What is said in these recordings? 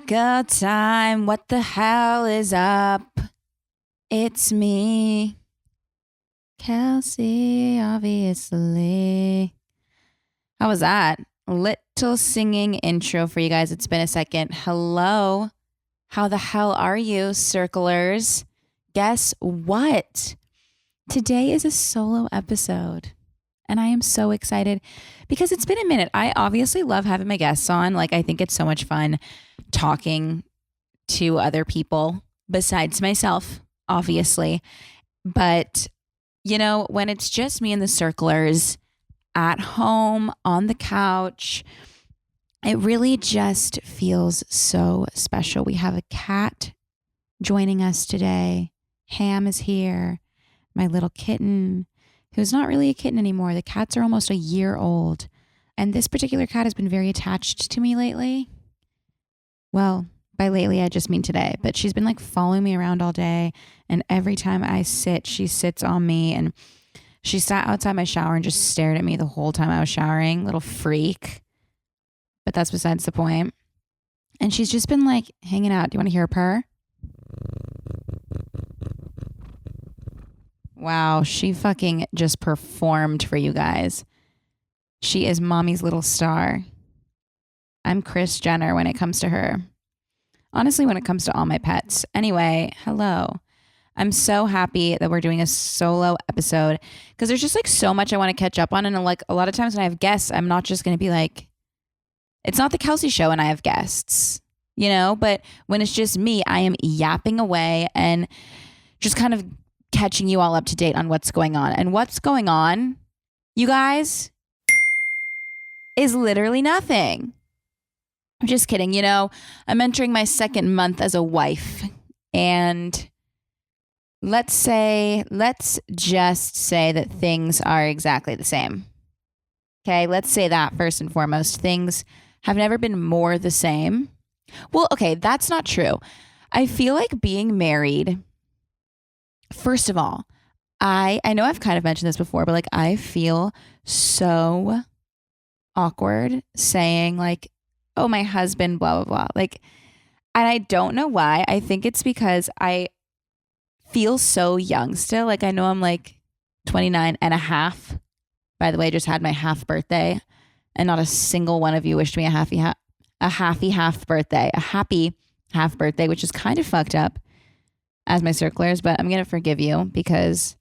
Echo time. What the hell is up? It's me, Kelsey, obviously. How was that? Little singing intro for you guys. It's been a second. Hello. How the hell are you, circlers? Guess what? Today is a solo episode. And I am so excited because it's been a minute. I obviously love having my guests on. Like, I think it's so much fun talking to other people besides myself, obviously. But, you know, when it's just me and the circlers at home on the couch, it really just feels so special. We have a cat joining us today. Ham is here, my little kitten, who's not really a kitten anymore. The cats are almost a year old. And this particular cat has been very attached to me lately. Well, by lately, I just mean today. But she's been like following me around all day. And every time I sit, she sits on me. And she sat outside my shower and just stared at me the whole time I was showering. Little freak. But that's besides the point. And she's just been like hanging out. Do you want to hear her purr? Wow, she fucking just performed for you guys. She is mommy's little star. I'm Kris Jenner when it comes to her. Honestly, when it comes to all my pets. Anyway, hello. I'm so happy that we're doing a solo episode because there's just like so much I want to catch up on. And like a lot of times when I have guests, I'm not just going to be like, it's not the Kelsey show and I have guests, you know? But when it's just me, I am yapping away and just kind of catching you all up to date on what's going on. And what's going on, you guys, is literally nothing. I'm just kidding. You know, I'm entering my second month as a wife. And let's just say that things are exactly the same. Okay, let's say that first and foremost. Things have never been more the same. Well, okay, that's not true. I feel like being married, first of all, I know I've kind of mentioned this before, but like I feel so awkward saying like, oh, my husband, blah, blah, blah. Like, and I don't know why. I think it's because I feel so young still. Like I know I'm like 29 and a half. By the way, I just had my half birthday and not a single one of you wished me a happy half birthday, which is kind of fucked up as my circlers, but I'm going to forgive you because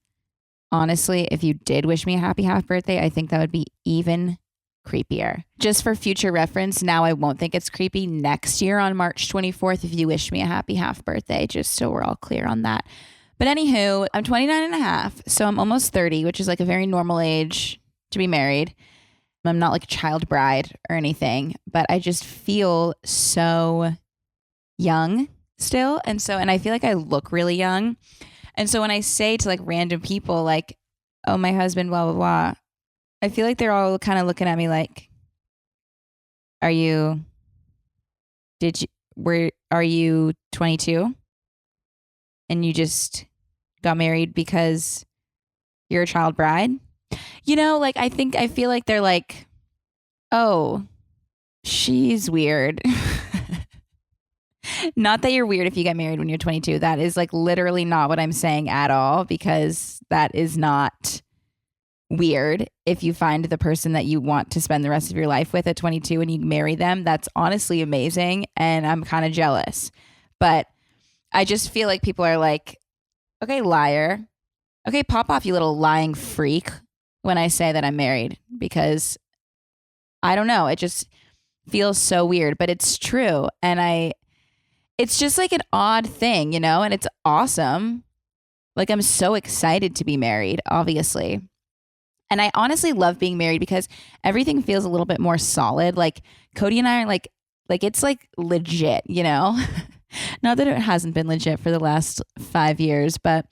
honestly, if you did wish me a happy half birthday, I think that would be even creepier. Just for future reference, now I won't think it's creepy next year on March 24th if you wish me a happy half birthday, just so we're all clear on that. But anywho, I'm 29 and a half, so I'm almost 30, which is like a very normal age to be married. I'm not like a child bride or anything, but I just feel so young still. And I feel like I look really young. And so when I say to like random people like, oh, my husband, blah, blah, blah, I feel like they're all kind of looking at me like, are you 22 and you just got married because you're a child bride? You know, like I feel like they're like, oh, she's weird. Not that you're weird if you get married when you're 22. That is like literally not what I'm saying at all, because that is not weird. If you find the person that you want to spend the rest of your life with at 22 and you marry them, that's honestly amazing. And I'm kind of jealous. But I just feel like people are like, okay, liar. Okay, pop off, you little lying freak, when I say that I'm married, because I don't know. It just feels so weird, but it's true. And it's just like an odd thing, you know, and it's awesome. Like I'm so excited to be married, obviously. And I honestly love being married because everything feels a little bit more solid. Like Cody and I are like it's like legit, you know? Not that it hasn't been legit for the last 5 years, but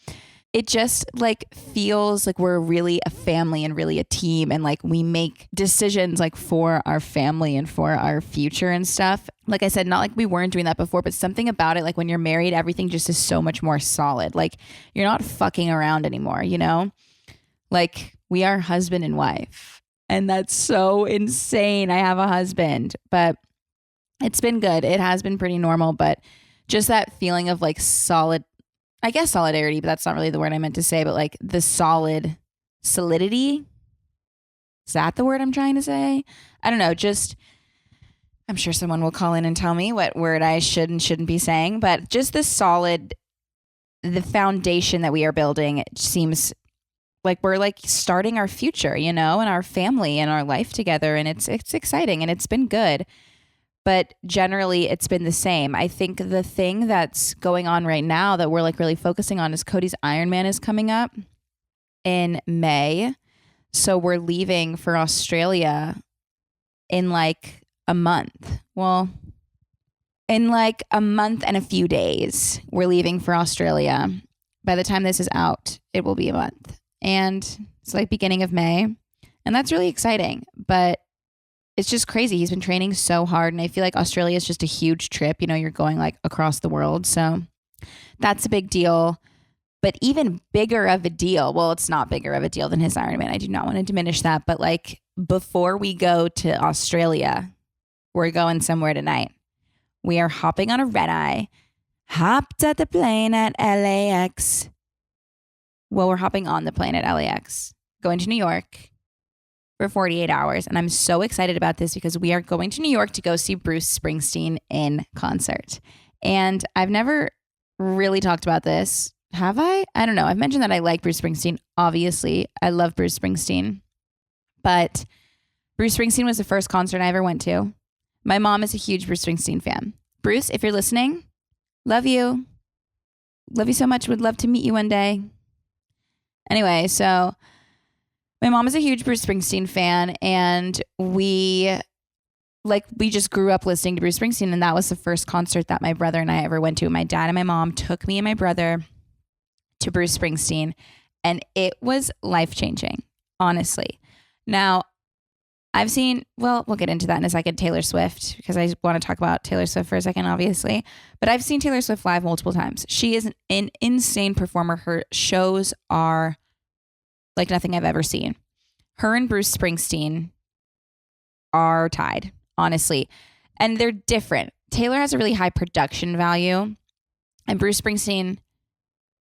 it just like feels like we're really a family and really a team. And like we make decisions like for our family and for our future and stuff. Like I said, not like we weren't doing that before, but something about it, like when you're married, everything just is so much more solid. Like you're not fucking around anymore, you know? Like we are husband and wife. And that's so insane. I have a husband, but It's been good. It has been pretty normal, but just that feeling of like solid, I guess solidarity, but that's not really the word I meant to say, but like the solidity. Is that the word I'm trying to say? I don't know. Just, I'm sure someone will call in and tell me what word I should and shouldn't be saying, but just the foundation that we are building, it seems like we're like starting our future, and our family and our life together. And it's exciting and it's been good. But generally, it's been the same. I think the thing that's going on right now that we're like really focusing on is Cody's Ironman is coming up in May. So we're leaving for Australia in like a month. Well, in like a month and a few days, we're leaving for Australia. By the time this is out, it will be a month. And it's like beginning of May. And that's really exciting. But it's just crazy. He's been training so hard. And I feel like Australia is just a huge trip. You're going like across the world. So that's a big deal. But even bigger of a deal, well, it's not bigger of a deal than his Ironman. I do not want to diminish that. But like before we go to Australia, we're going somewhere tonight. We are hopping on a red eye, hopped at the plane at LAX. Well, we're hopping on the plane at LAX, going to New York for 48 hours. And I'm so excited about this because we are going to New York to go see Bruce Springsteen in concert. And I've never really talked about this. Have I? I don't know. I've mentioned that I like Bruce Springsteen. Obviously, I love Bruce Springsteen. But Bruce Springsteen was the first concert I ever went to. My mom is a huge Bruce Springsteen fan. Bruce, if you're listening, love you. Love you so much. Would love to meet you one day. Anyway, so my mom is a huge Bruce Springsteen fan, and we just grew up listening to Bruce Springsteen, and that was the first concert that my brother and I ever went to. My dad and my mom took me and my brother to Bruce Springsteen, and it was life-changing, honestly. Now, we'll get into that in a second, Taylor Swift, because I want to talk about Taylor Swift for a second, obviously. But I've seen Taylor Swift live multiple times. She is an insane performer. Her shows are like nothing I've ever seen. Her and Bruce Springsteen are tied, honestly. And they're different. Taylor has a really high production value. And Bruce Springsteen,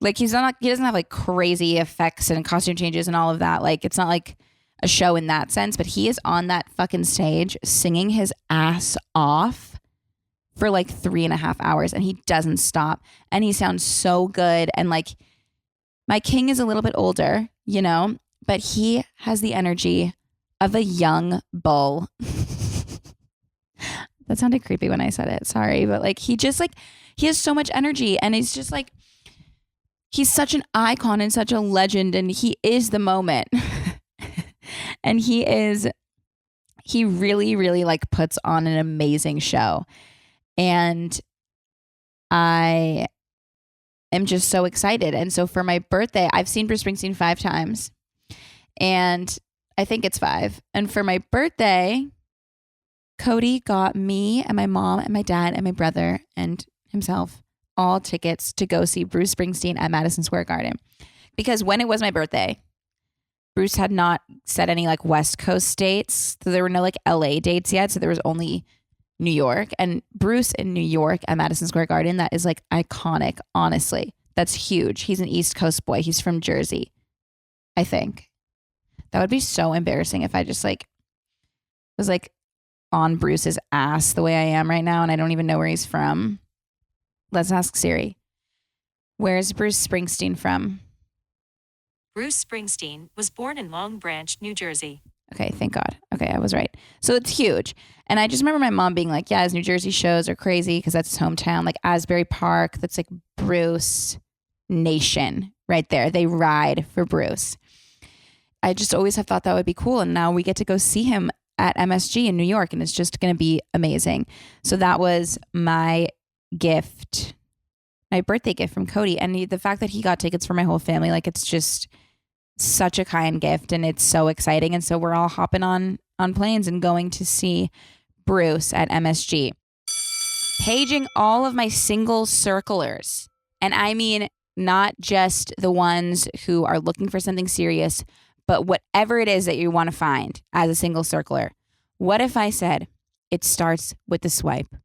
like he doesn't have like crazy effects and costume changes and all of that. Like it's not like a show in that sense, but he is on that fucking stage singing his ass off for like 3.5 hours and he doesn't stop. And he sounds so good. And like my king is a little bit older, but he has the energy of a young bull. That sounded creepy when I said it. Sorry. But like, he has so much energy and he's just like, he's such an icon and such a legend and he is the moment. And he really, really like puts on an amazing show. And I am just so excited. And so for my birthday, I've seen Bruce Springsteen 5 times and I think it's 5. And for my birthday, Cody got me and my mom and my dad and my brother and himself all tickets to go see Bruce Springsteen at Madison Square Garden. Because when it was my birthday, Bruce had not set any like West Coast dates. So there were no like LA dates yet. So there was only New York. And Bruce in New York at Madison Square Garden, that is like iconic, honestly. That's huge. He's an East Coast boy. He's from Jersey, I think. That would be so embarrassing if I just like was like on Bruce's ass the way I am right now and I don't even know where he's from. Let's ask Siri. Where's Bruce Springsteen from? Bruce Springsteen was born in Long Branch, New Jersey. Okay, thank God. Okay, I was right. So it's huge. And I just remember my mom being like, yeah, his New Jersey shows are crazy because that's his hometown. Like Asbury Park, that's like Bruce Nation right there. They ride for Bruce. I just always have thought that would be cool. And now we get to go see him at MSG in New York and it's just going to be amazing. So that was my gift, my birthday gift from Cody. And the fact that he got tickets for my whole family, like it's just such a kind gift and it's so exciting. And so we're all hopping on planes and going to see Bruce at MSG. Paging all of my single circlers. And I mean, not just the ones who are looking for something serious, but whatever it is that you want to find as a single circler. What if I said it starts with the swipe?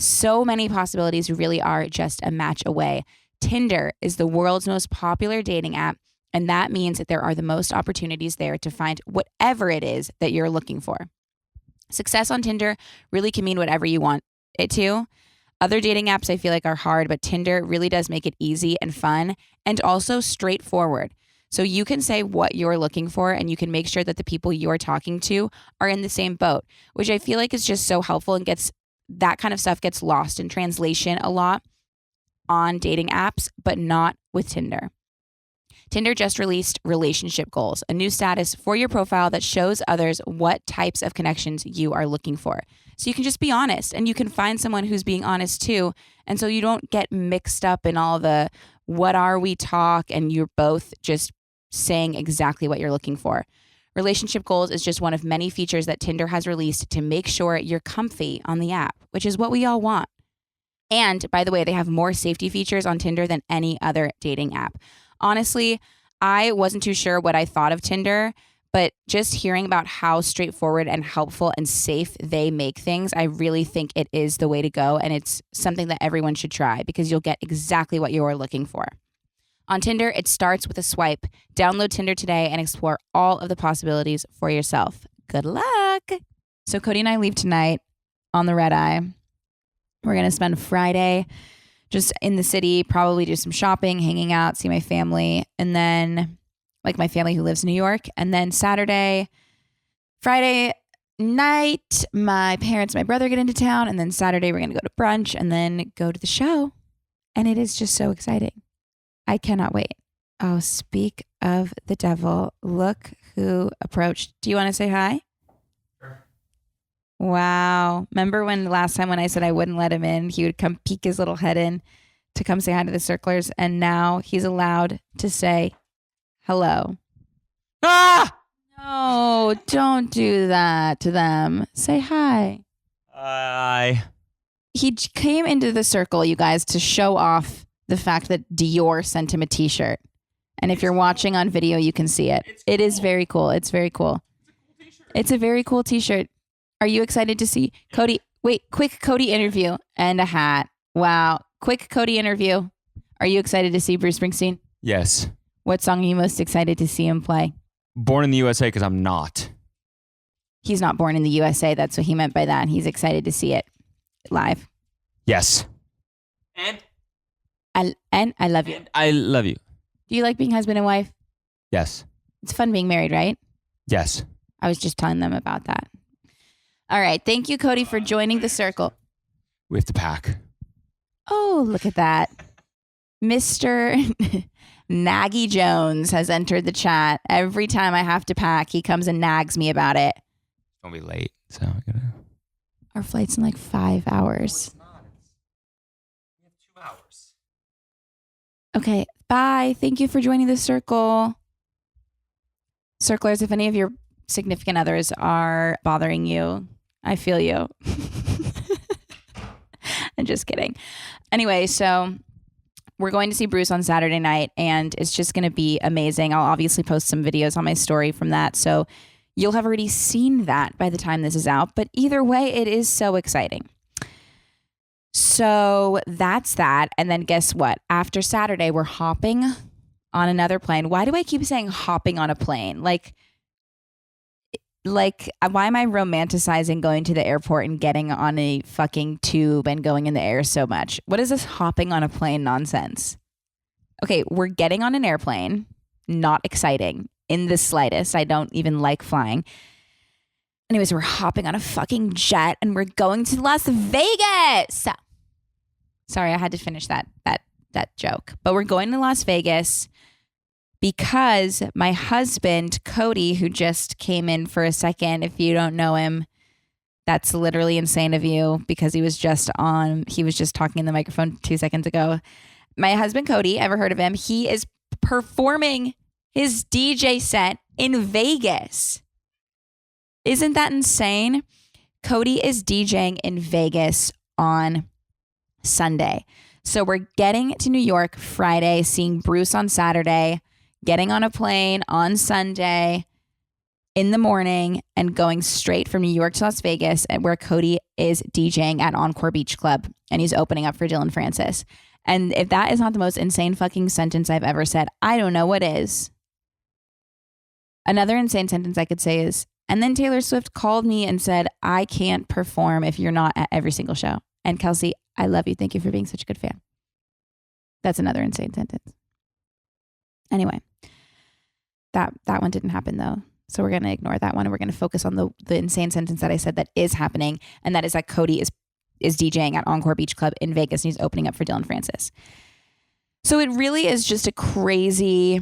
So many possibilities really are just a match away. Tinder is the world's most popular dating app, and that means that there are the most opportunities there to find whatever it is that you're looking for. Success on Tinder really can mean whatever you want it to. Other dating apps I feel like are hard, but Tinder really does make it easy and fun and also straightforward. So you can say what you're looking for and you can make sure that the people you're talking to are in the same boat, which I feel like is just so helpful and that kind of stuff gets lost in translation a lot on dating apps, but not with Tinder. Tinder just released relationship goals, a new status for your profile that shows others what types of connections you are looking for. So you can just be honest and you can find someone who's being honest too. And so you don't get mixed up in all the what are we talk and you're both just saying exactly what you're looking for. Relationship goals is just one of many features that Tinder has released to make sure you're comfy on the app, which is what we all want. And by the way, they have more safety features on Tinder than any other dating app. Honestly, I wasn't too sure what I thought of Tinder, but just hearing about how straightforward and helpful and safe they make things, I really think it is the way to go. And it's something that everyone should try because you'll get exactly what you're looking for. On Tinder, it starts with a swipe. Download Tinder today and explore all of the possibilities for yourself. Good luck. So Cody and I leave tonight on the red eye. We're going to spend Friday just in the city, probably do some shopping, hanging out, see my family, and then like my family who lives in New York. And then Friday night, my parents, my brother get into town. And then Saturday, we're going to go to brunch and then go to the show. And it is just so exciting. I cannot wait. Oh, speak of the devil. Look who approached. Do you want to say hi? Sure. Wow. Remember when last time when I said I wouldn't let him in, he would come peek his little head in to come say hi to the circlers. And now he's allowed to say hello. Ah! No, don't do that to them. Say hi. Hi. He came into the circle, you guys, to show off the fact that Dior sent him a t-shirt. And if you're watching on video, you can see it. It is very cool. It's very cool. It's a very cool t-shirt. Are you excited to see Cody? Wait, quick Cody interview and a hat. Wow. Quick Cody interview. Are you excited to see Bruce Springsteen? Yes. What song are you most excited to see him play? Born in the USA because I'm not. He's not born in the USA. That's what he meant by that. He's excited to see it live. Yes. And I love you. And I love you. Do you like being husband and wife? Yes. It's fun being married, right? Yes. I was just telling them about that. All right. Thank you, Cody, for joining the circle. We have to pack. Oh, look at that. Mr. Naggy Jones has entered the chat. Every time I have to pack, he comes and nags me about it. Don't be late. So I gotta... Our flight's in like 5 hours. No, it's not. We have 2 hours. Okay. Bye. Thank you for joining the circle. Circlers, if any of your significant others are bothering you, I feel you. I'm just kidding. Anyway, so we're going to see Bruce on Saturday night and it's just going to be amazing. I'll obviously post some videos on my story from that. So you'll have already seen that by the time this is out. But either way, it is so exciting. So that's that. And then guess what? After Saturday, we're hopping on another plane. Why do I keep saying hopping on a plane? Like, why am I romanticizing going to the airport and getting on a fucking tube and going in the air so much? What is this hopping on a plane nonsense? Okay, we're getting on an airplane. Not exciting in the slightest. I don't even like flying. Anyways, we're hopping on a fucking jet and we're going to Las Vegas. Sorry, I had to finish that joke. But we're going to Las Vegas because my husband, Cody, who just came in for a second, if you don't know him, that's literally insane of you because he was just talking in the microphone 2 seconds ago. My husband, Cody, ever heard of him? He is performing his DJ set in Vegas. Isn't that insane? Cody is DJing in Vegas on Sunday. So we're getting to New York Friday, seeing Bruce on Saturday, getting on a plane on Sunday, in the morning and going straight from New York to Las Vegas, where Cody is DJing at Encore Beach Club and he's opening up for Dylan Francis. And if that is not the most insane fucking sentence I've ever said, I don't know what is. Another insane sentence I could say is, and then Taylor Swift called me and said, I can't perform if you're not at every single show. And Kelsey, I love you. Thank you for being such a good fan. That's another insane sentence. Anyway, that one didn't happen though. So we're going to ignore that one and we're going to focus on the insane sentence that I said that is happening. And that is that Cody is DJing at Encore Beach Club in Vegas and he's opening up for Dylan Francis. So it really is just a crazy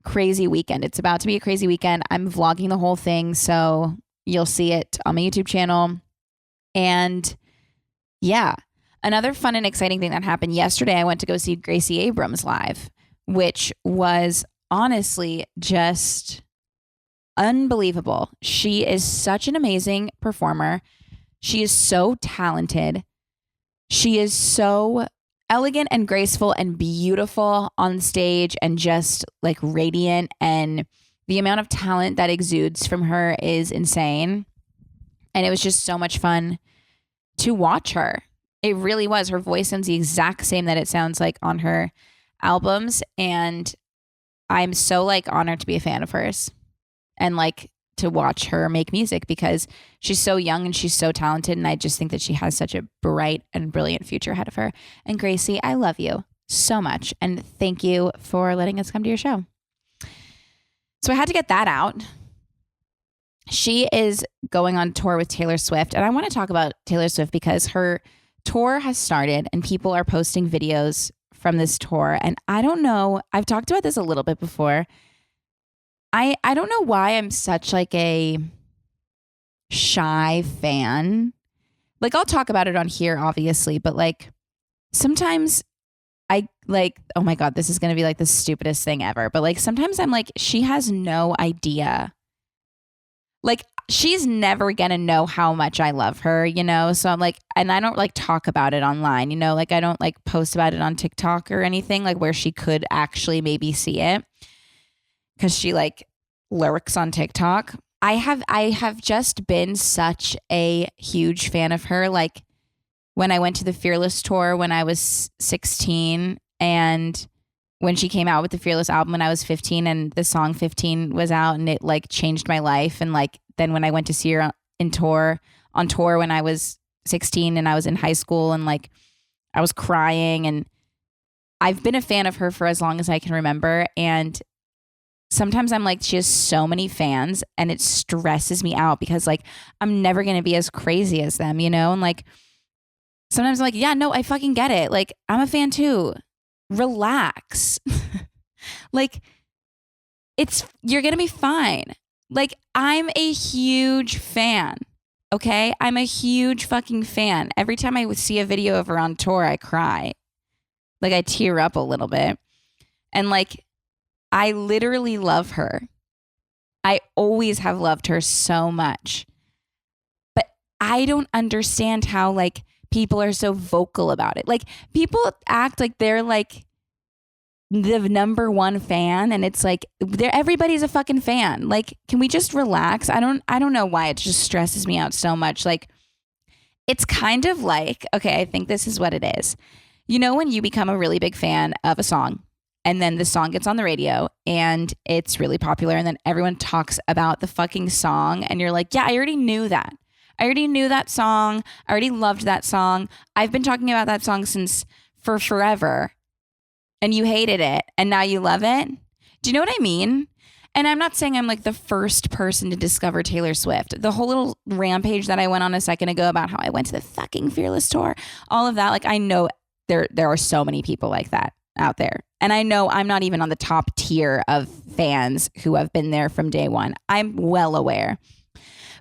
weekend. It's about to be a crazy weekend. I'm vlogging the whole thing, so you'll see it on my YouTube channel. And yeah, another fun and exciting thing that happened yesterday, I went to go see Gracie Abrams live, which was honestly just unbelievable. She is such an amazing performer. She is so talented. She is so elegant and graceful and beautiful on stage and just like radiant, and the amount of talent that exudes from her is insane. And it was just so much fun to watch her. It really was. Her voice sounds the exact same that it sounds like on her albums, and I'm so like honored to be a fan of hers and like to watch her make music because she's so young and she's so talented. And I just think that she has such a bright and brilliant future ahead of her. And Gracie, I love you so much. And thank you for letting us come to your show. So I had to get that out. She is going on tour with Taylor Swift. And I want to talk about Taylor Swift because her tour has started and people are posting videos from this tour. And I don't know, I've talked about this a little bit before. I don't know why I'm such like a shy fan. Like I'll talk about it on here, obviously, but like sometimes I like, oh my God, this is going to be like the stupidest thing ever. But like sometimes I'm like, she has no idea. Like she's never going to know how much I love her, you know? So I'm like, and I don't like talk about it online, you know? Like I don't like post about it on TikTok or anything like where she could actually maybe see it. Because she like lurks on TikTok. I have just been such a huge fan of her. Like when I went to the Fearless tour when I was 16 and when she came out with the Fearless album when I was 15 and the song 15 was out and it like changed my life. And like then when I went to see her on tour when I was 16 and I was in high school and like I was crying, and I've been a fan of her for as long as I can remember. And sometimes I'm like, she has so many fans and it stresses me out because like, I'm never going to be as crazy as them, you know? And like, sometimes I'm like, yeah, no, I fucking get it. Like, I'm a fan too. Relax. Like, you're going to be fine. Like, I'm a huge fan. Okay. I'm a huge fucking fan. Every time I would see a video of her on tour, I cry. Like I tear up a little bit. And like, I literally love her. I always have loved her so much. But I don't understand how like people are so vocal about it. Like people act like they're like the number one fan and it's like everybody's a fucking fan. Like, can we just relax? I don't know why it just stresses me out so much. Like it's kind of like, okay, I think this is what it is. You know, when you become a really big fan of a song, and then the song gets on the radio and it's really popular. And then everyone talks about the fucking song. And you're like, yeah, I already knew that. I already knew that song. I already loved that song. I've been talking about that song for forever. And you hated it. And now you love it. Do you know what I mean? And I'm not saying I'm like the first person to discover Taylor Swift. The whole little rampage that I went on a second ago about how I went to the fucking Fearless tour, all of that. Like I know there are so many people like that out there. And I know I'm not even on the top tier of fans who have been there from day one. I'm well aware.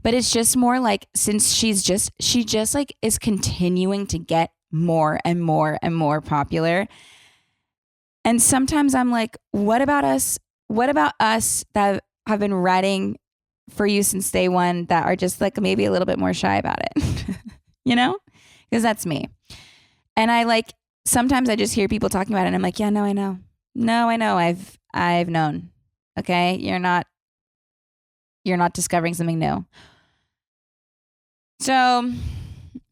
But it's just more like since she just like is continuing to get more and more and more popular. And sometimes I'm like, what about us? What about us that have been writing for you since day one that are just like maybe a little bit more shy about it? You know? Because that's me. And I like sometimes I just hear people talking about it and I'm like, yeah, no, I know. No, I know. I've known. Okay. You're not You're not discovering something new. So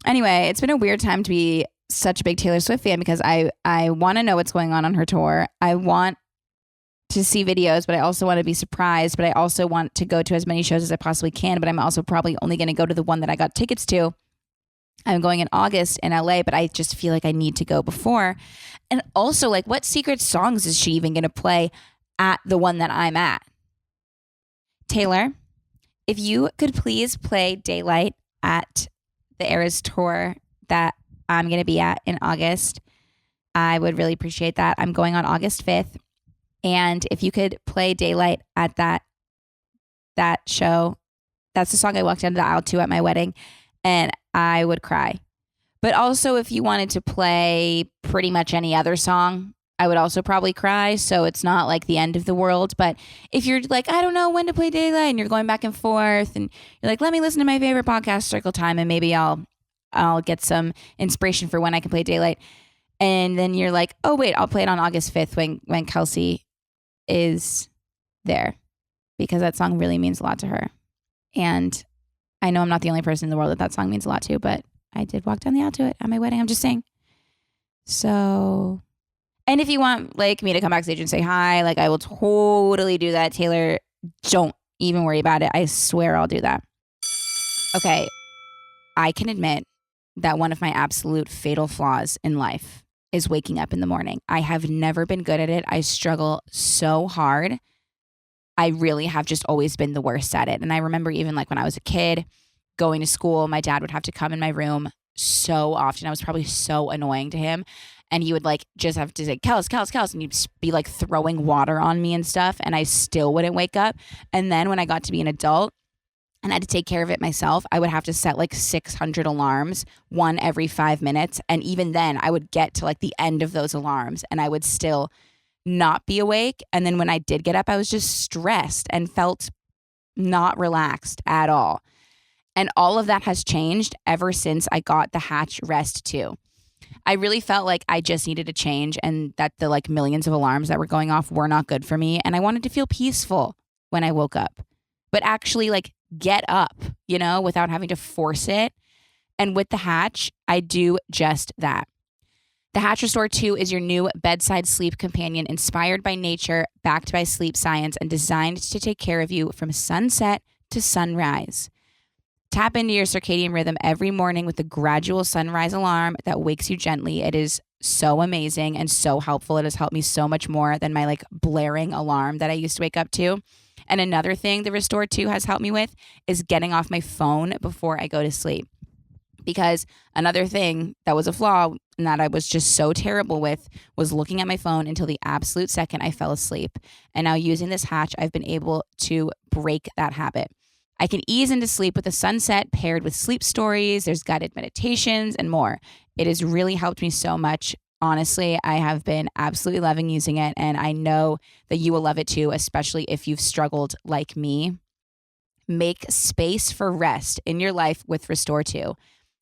anyway, it's been a weird time to be such a big Taylor Swift fan because I want to know what's going on her tour. I want to see videos, but I also want to be surprised. But I also want to go to as many shows as I possibly can. But I'm also probably only going to go to the one that I got tickets to. I'm going in August in LA, but I just feel like I need to go before. And also, like, what secret songs is she even going to play at the one that I'm at? Taylor, if you could please play Daylight at the Eras tour that I'm going to be at in August, I would really appreciate that. I'm going on August 5th. And if you could play Daylight at that show, that's the song I walked down the aisle to at my wedding, and I would cry. But also, if you wanted to play pretty much any other song, I would also probably cry. So it's not like the end of the world. But if you're like, I don't know when to play Daylight, and you're going back and forth, and you're like, let me listen to my favorite podcast, Circle Time, and maybe I'll get some inspiration for when I can play Daylight. And then you're like, oh wait, I'll play it on August 5th when Kelsey is there, because that song really means a lot to her. And I know I'm not the only person in the world that song means a lot to, but I did walk down the aisle to it at my wedding. I'm just saying. So, and if you want like me to come backstage and say hi, like I will totally do that. Taylor, don't even worry about it. I swear I'll do that. Okay. I can admit that one of my absolute fatal flaws in life is waking up in the morning. I have never been good at it. I struggle so hard. I really have just always been the worst at it. And I remember even like when I was a kid going to school, my dad would have to come in my room so often. I was probably so annoying to him. And he would like just have to say, Kels. And he'd be like throwing water on me and stuff. And I still wouldn't wake up. And then when I got to be an adult and I had to take care of it myself, I would have to set like 600 alarms, one every 5 minutes. And even then I would get to like the end of those alarms and I would still not be awake. And then when I did get up, I was just stressed and felt not relaxed at all. And all of that has changed ever since I got the Hatch Rest 2. I really felt like I just needed a change and that the like millions of alarms that were going off were not good for me. And I wanted to feel peaceful when I woke up, but actually like get up, you know, without having to force it. And with the Hatch, I do just that. The Hatch Restore 2 is your new bedside sleep companion inspired by nature, backed by sleep science, and designed to take care of you from sunset to sunrise. Tap into your circadian rhythm every morning with a gradual sunrise alarm that wakes you gently. It is so amazing and so helpful. It has helped me so much more than my like blaring alarm that I used to wake up to. And another thing the Restore 2 has helped me with is getting off my phone before I go to sleep. Because another thing that was a flaw and that I was just so terrible with was looking at my phone until the absolute second I fell asleep. And now using this Hatch, I've been able to break that habit. I can ease into sleep with a sunset paired with sleep stories. There's guided meditations and more. It has really helped me so much. Honestly, I have been absolutely loving using it, and I know that you will love it too, especially if you've struggled like me. Make space for rest in your life with Restore 2.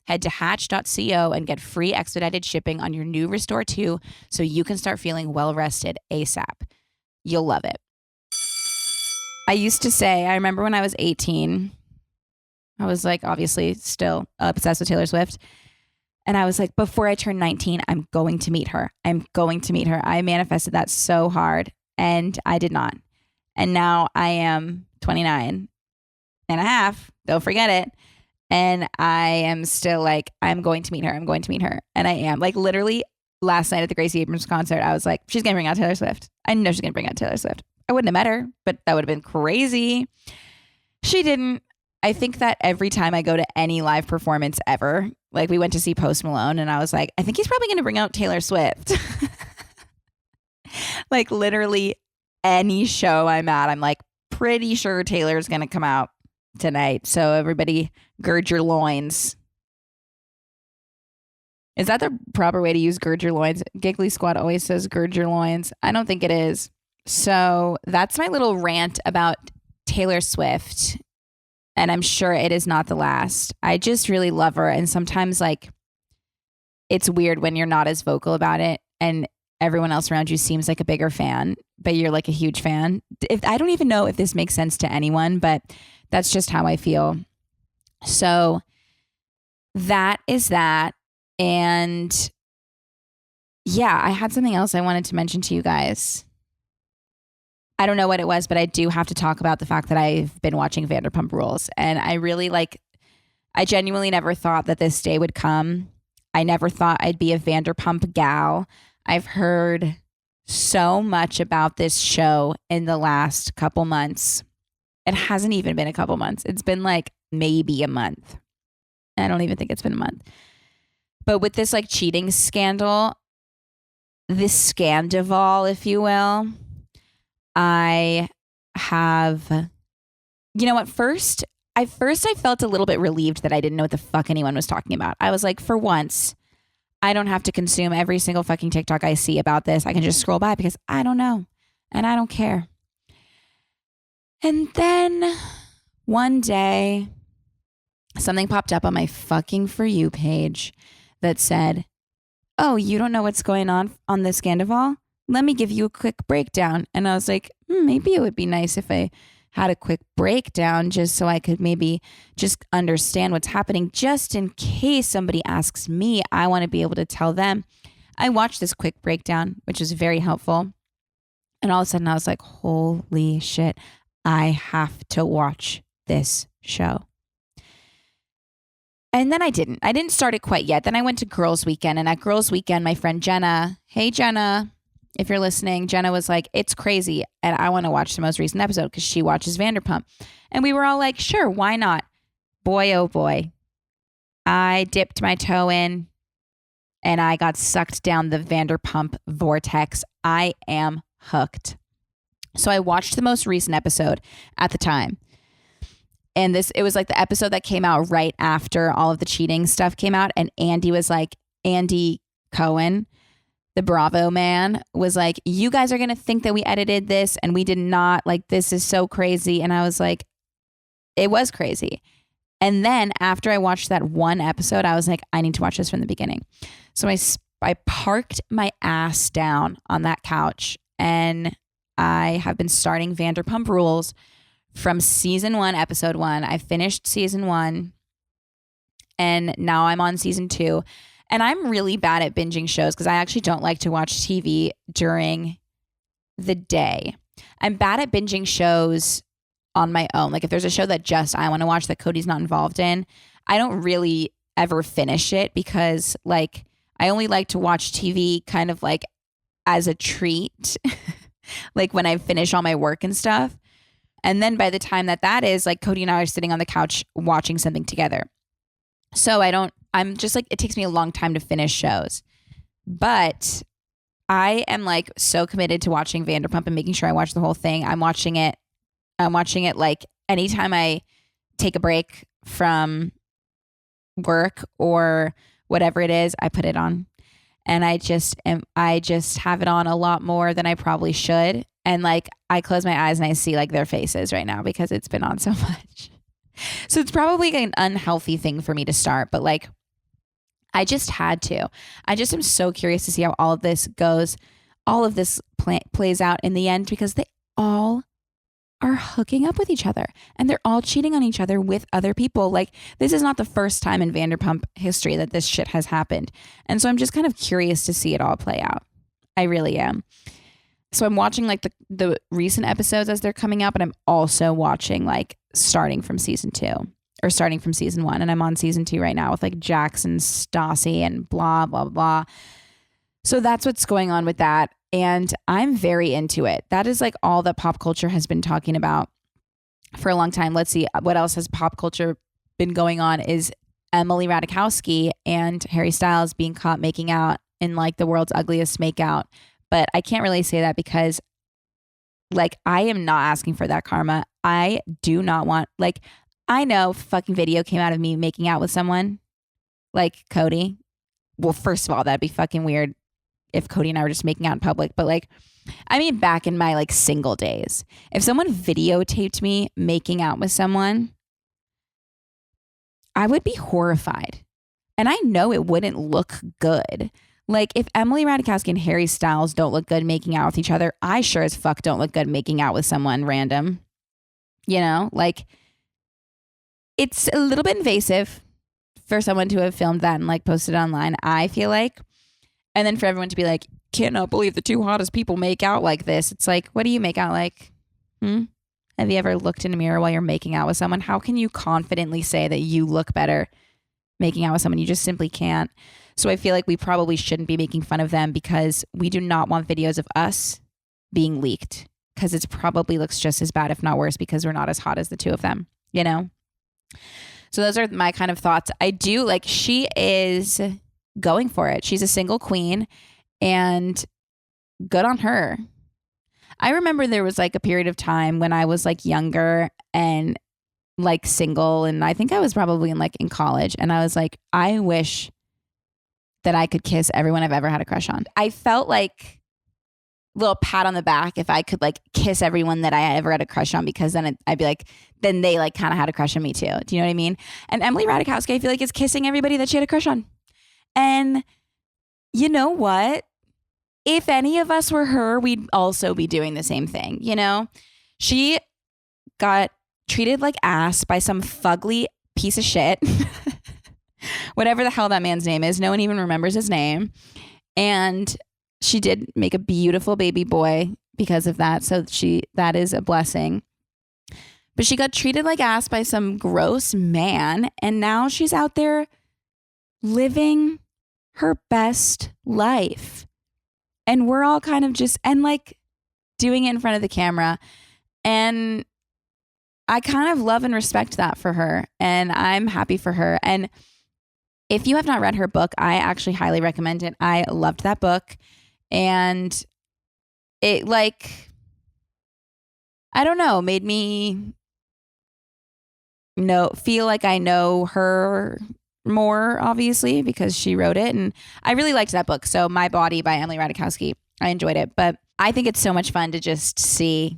Head to hatch.co and get free expedited shipping on your new Restore 2 so you can start feeling well-rested ASAP. You'll love it. I used to say, I remember when I was 18, I was like obviously still obsessed with Taylor Swift. And I was like, before I turn 19, I'm going to meet her. I'm going to meet her. I manifested that so hard and I did not. And now I am 29 and a half. Don't forget it. And I am still like, I'm going to meet her. I'm going to meet her. And I am like literally last night at the Gracie Abrams concert, I was like, she's going to bring out Taylor Swift. I know she's going to bring out Taylor Swift. I wouldn't have met her, but that would have been crazy. She didn't. I think that every time I go to any live performance ever, like we went to see Post Malone and I was like, I think he's probably going to bring out Taylor Swift. Like literally any show I'm at, I'm like pretty sure Taylor's going to come out tonight. So everybody gird your loins. Is that the proper way to use gird your loins? Giggly Squad always says gird your loins. I don't think it is. So that's my little rant about Taylor Swift. And I'm sure it is not the last. I just really love her. And sometimes like it's weird when you're not as vocal about it. And everyone else around you seems like a bigger fan, but you're like a huge fan. I don't even know if this makes sense to anyone, but that's just how I feel. So that is that. And yeah, I had something else I wanted to mention to you guys. I don't know what it was, but I do have to talk about the fact that I've been watching Vanderpump Rules. And I genuinely never thought that this day would come. I never thought I'd be a Vanderpump gal. I've heard so much about this show in the last couple months. It hasn't even been a couple months. It's been like maybe a month. I don't even think it's been a month. But with this like cheating scandal, this scandival, if you will, I have, you know, at first I felt a little bit relieved that I didn't know what the fuck anyone was talking about. I was like, for once, I don't have to consume every single fucking TikTok I see about this. I can just scroll by because I don't know and I don't care. And then one day, something popped up on my fucking For You page that said, oh, you don't know what's going on this Scandival? Let me give you a quick breakdown. And I was like, maybe it would be nice if I had a quick breakdown just so I could maybe just understand what's happening. Just in case somebody asks me, I want to be able to tell them. I watched this quick breakdown, which was very helpful. And all of a sudden I was like, holy shit, I have to watch this show. And then I didn't start it quite yet. Then I went to Girls Weekend, and at Girls Weekend, my friend Jenna, hey Jenna, if you're listening, Jenna was like, it's crazy. And I want to watch the most recent episode because she watches Vanderpump. And we were all like, sure, why not? Boy, oh boy. I dipped my toe in and I got sucked down the Vanderpump vortex. I am hooked. So I watched the most recent episode at the time. And it was like the episode that came out right after all of the cheating stuff came out. And Andy Cohen, the Bravo man, was like, you guys are going to think that we edited this and we did not. Like, this is so crazy. And I was like, it was crazy. And then after I watched that one episode, I was like, I need to watch this from the beginning. So I parked my ass down on that couch and I have been starting Vanderpump Rules from season 1, episode 1. I finished season 1 and now I'm on season 2. And I'm really bad at binging shows because I actually don't like to watch TV during the day. I'm bad at binging shows on my own. Like if there's a show that just I want to watch that Cody's not involved in, I don't really ever finish it because like I only like to watch TV kind of like as a treat, like when I finish all my work and stuff. And then by the time that is, like Cody and I are sitting on the couch watching something together. So I'm just like, it takes me a long time to finish shows. But I am like so committed to watching Vanderpump and making sure I watch the whole thing. I'm watching it like anytime I take a break from work or whatever it is, I put it on. And I just have it on a lot more than I probably should. And like I close my eyes and I see like their faces right now because it's been on so much. So it's probably an unhealthy thing for me to start, but like I just had to. I just am so curious to see how all of this goes. All of this plays out in the end because they all are hooking up with each other and they're all cheating on each other with other people. Like this is not the first time in Vanderpump history that this shit has happened. And so I'm just kind of curious to see it all play out. I really am. So I'm watching like the recent episodes as they're coming out, but I'm also watching like starting from season 2 or starting from season 1. And I'm on season 2 right now with like Jackson, Stassi and blah, blah, blah. So that's what's going on with that. And I'm very into it. That is like all that pop culture has been talking about for a long time. Let's see what else has pop culture been going on is Emily Ratajkowski and Harry Styles being caught making out in like the world's ugliest makeout. But I can't really say that because like I am not asking for that karma. I do not want, like, I know fucking video came out of me making out with someone like Cody. Well, first of all, that'd be fucking weird if Cody and I were just making out in public. But like, I mean, back in my like single days, if someone videotaped me making out with someone, I would be horrified. And I know it wouldn't look good. Like, if Emily Ratajkowski and Harry Styles don't look good making out with each other, I sure as fuck don't look good making out with someone random. You know, like, it's a little bit invasive for someone to have filmed that and like posted it online, I feel like. And then for everyone to be like, cannot believe the two hottest people make out like this. It's like, what do you make out like? Have you ever looked in a mirror while you're making out with someone? How can you confidently say that you look better making out with someone? You just simply can't. So I feel like we probably shouldn't be making fun of them because we do not want videos of us being leaked, because it probably looks just as bad, if not worse, because we're not as hot as the two of them, you know? So those are my kind of thoughts. I do like, she is going for it. She's a single queen and good on her. I remember there was like a period of time when I was like younger and like single, and I think I was probably in college, and I was like, I wish that I could kiss everyone I've ever had a crush on. I felt like a little pat on the back if I could like kiss everyone that I ever had a crush on, because then I'd be like, then they like kind of had a crush on me too. Do you know what I mean? And Emily Ratajkowski, I feel like, is kissing everybody that she had a crush on. And you know what? If any of us were her, we'd also be doing the same thing. You know, she got treated like ass by some fugly piece of shit. Whatever the hell that man's name is. No one even remembers his name. And she did make a beautiful baby boy because of that. So that is a blessing. But she got treated like ass by some gross man. And now she's out there living her best life. And we're all kind of just, and like doing it in front of the camera. And I kind of love and respect that for her. And I'm happy for her. And if you have not read her book, I actually highly recommend it. I loved that book. And it like, I don't know, made me feel like I know her more, obviously, because she wrote it. And I really liked that book. So My Body by Emily Ratajkowski, I enjoyed it. But I think it's so much fun to just see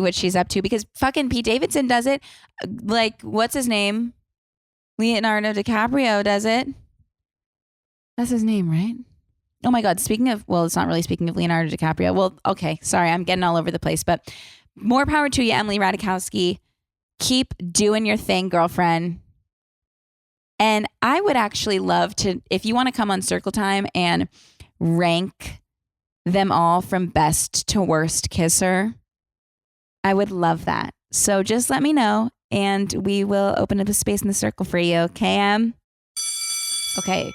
what she's up to, because fucking Pete Davidson does it. Like, what's his name? Leonardo DiCaprio does it. That's his name, right? Oh my God. It's not really speaking of Leonardo DiCaprio. Well, okay. Sorry. I'm getting all over the place, but more power to you, Emily Ratajkowski. Keep doing your thing, girlfriend. And I would actually love to, if you want to come on Circle Time and rank them all from best to worst kisser, I would love that. So just let me know and we will open up a space in the circle for you, okay? Okay,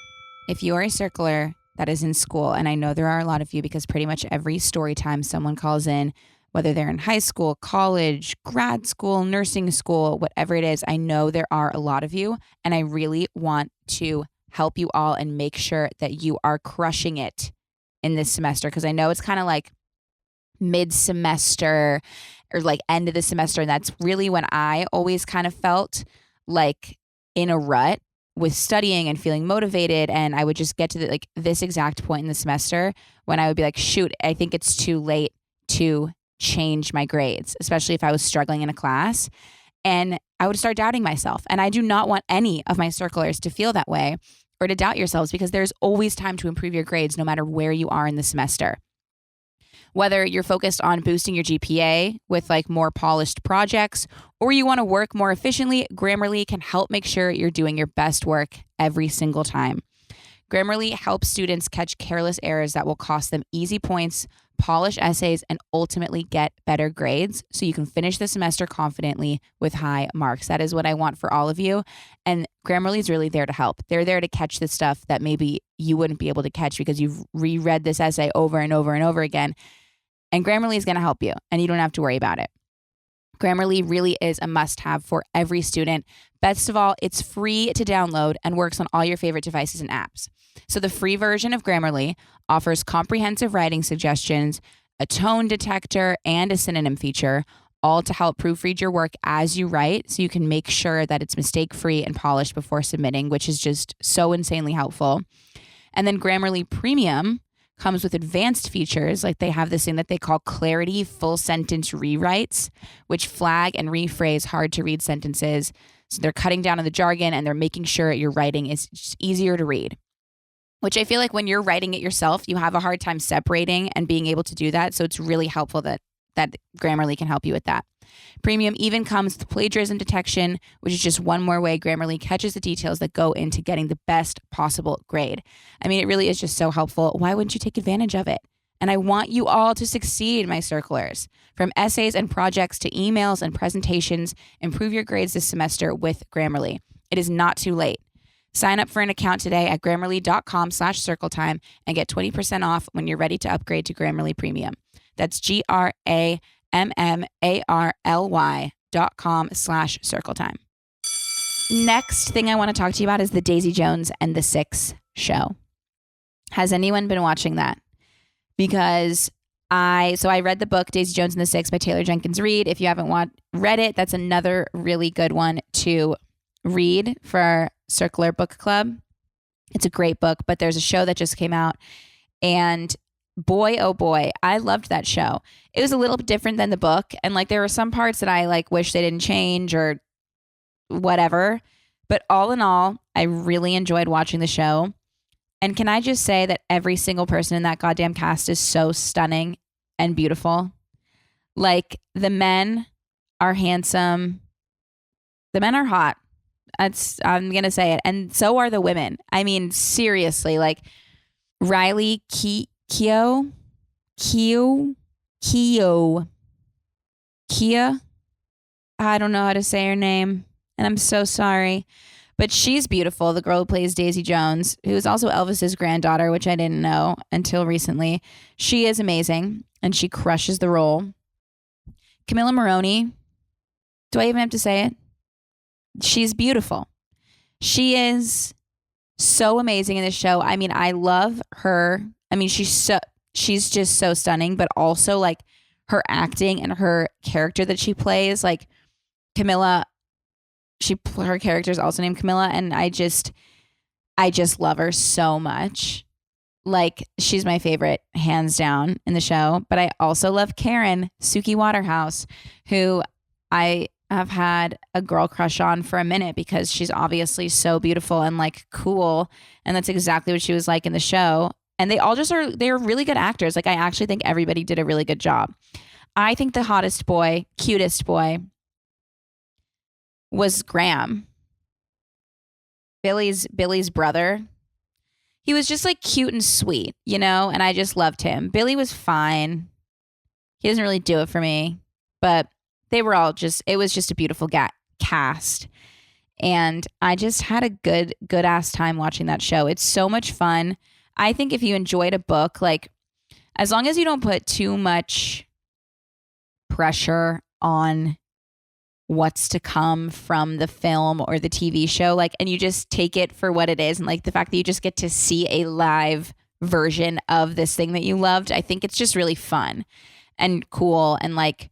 if you are a circler that is in school, and I know there are a lot of you because pretty much every story time someone calls in, whether they're in high school, college, grad school, nursing school, whatever it is, I know there are a lot of you, and I really want to help you all and make sure that you are crushing it in this semester, because I know it's kind of like mid-semester or like end of the semester, and that's really when I always kind of felt like in a rut with studying and feeling motivated, and I would just get to this exact point in the semester when I would be like, shoot, I think it's too late to change my grades, especially if I was struggling in a class, and I would start doubting myself. And I do not want any of my circlers to feel that way or to doubt yourselves, because there's always time to improve your grades no matter where you are in the semester. Whether you're focused on boosting your GPA with like more polished projects, or you want to work more efficiently, Grammarly can help make sure you're doing your best work every single time. Grammarly helps students catch careless errors that will cost them easy points, polish essays, and ultimately get better grades so you can finish the semester confidently with high marks. That is what I want for all of you. And Grammarly is really there to help. They're there to catch the stuff that maybe you wouldn't be able to catch because you've reread this essay over and over and over again. And Grammarly is going to help you, and you don't have to worry about it. Grammarly really is a must-have for every student. Best of all, it's free to download and works on all your favorite devices and apps. So the free version of Grammarly offers comprehensive writing suggestions, a tone detector, and a synonym feature, all to help proofread your work as you write so you can make sure that it's mistake-free and polished before submitting, which is just so insanely helpful. And then Grammarly Premium comes with advanced features, like they have this thing that they call Clarity Full Sentence Rewrites, which flag and rephrase hard to read sentences. So they're cutting down on the jargon and they're making sure your writing is just easier to read. which I feel like when you're writing it yourself, you have a hard time separating and being able to do that. So it's really helpful that Grammarly can help you with that. Premium even comes with plagiarism detection, which is just one more way Grammarly catches the details that go into getting the best possible grade. I mean, it really is just so helpful. Why wouldn't you take advantage of it? And I want you all to succeed, my circlers. From essays and projects to emails and presentations, improve your grades this semester with Grammarly. It is not too late. Sign up for an account today at grammarly.com/circletime and get 20% off when you're ready to upgrade to Grammarly Premium. That's GRAMMARLY.com/circletime. Next thing I want to talk to you about is the Daisy Jones and the Six show. Has anyone been watching that? Because I read the book Daisy Jones and the Six by Taylor Jenkins Reid. If you haven't read it, that's another really good one to read for our Circular Book Club. It's a great book, but there's a show that just came out, and boy, oh boy, I loved that show. It was a little bit different than the book, and like there were some parts that I like wish they didn't change or whatever, but all in all, I really enjoyed watching the show. And can I just say that every single person in that goddamn cast is so stunning and beautiful? Like, the men are handsome. The men are hot. I'm going to say it. And so are the women. I mean, seriously, like Riley Keough. I don't know how to say her name, and I'm so sorry. But she's beautiful, the girl who plays Daisy Jones, who is also Elvis's granddaughter, which I didn't know until recently. She is amazing, and she crushes the role. Camilla Maroney, do I even have to say it? She's beautiful. She is so amazing in this show. I mean, I love her. I mean, she's just so stunning, but also like her acting and her character that she plays, like Camilla. Her character is also named Camilla, and I just love her so much. Like, she's my favorite, hands down, in the show. But I also love Karen, Suki Waterhouse, who I have had a girl crush on for a minute because she's obviously so beautiful and like cool, and that's exactly what she was like in the show. And they all they're really good actors. Like, I actually think everybody did a really good job. I think the hottest boy, cutest boy, was Graham, Billy's brother. He was just like cute and sweet, you know, and I just loved him. Billy was fine. He doesn't really do it for me, but they were all it was just a beautiful cast. And I just had a good ass time watching that show. It's so much fun. I think if you enjoyed a book, like, as long as you don't put too much pressure on what's to come from the film or the TV show, like, and you just take it for what it is, and like the fact that you just get to see a live version of this thing that you loved, I think it's just really fun and cool, and like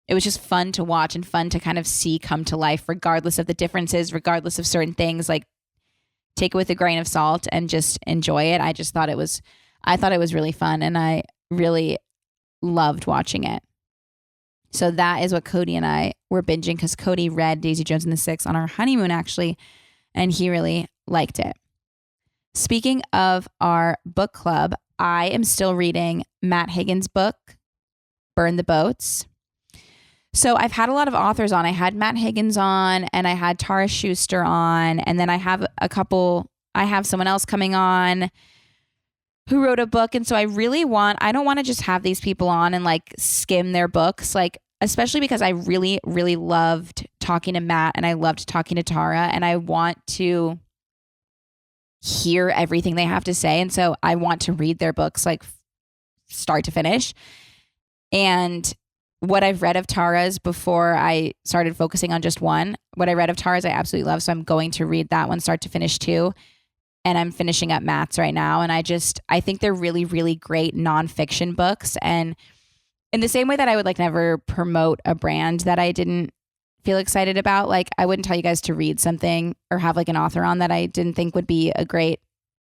it was just fun to watch and fun to kind of see come to life, regardless of the differences, regardless of certain things. Like, take it with a grain of salt and just enjoy it. I thought it was really fun, and I really loved watching it. So that is what Cody and I were binging, because Cody read Daisy Jones and the Six on our honeymoon, actually, and he really liked it. Speaking of our book club, I am still reading Matt Hagen's book, Burn the Boats. So I've had a lot of authors on. I had Matt Higgins on, and I had Tara Schuster on, and then I have someone else coming on who wrote a book. And so I don't want to just have these people on and like skim their books, like, especially because I really, really loved talking to Matt and I loved talking to Tara, and I want to hear everything they have to say. And so I want to read their books, like, start to finish. And what I've read of Tara's before I started focusing on just one, what I read of Tara's I absolutely love. So I'm going to read that one start to finish too. And I'm finishing up Matt's right now. And I think they're really, really great nonfiction books. And in the same way that I would like never promote a brand that I didn't feel excited about, like I wouldn't tell you guys to read something or have like an author on that I didn't think would be a great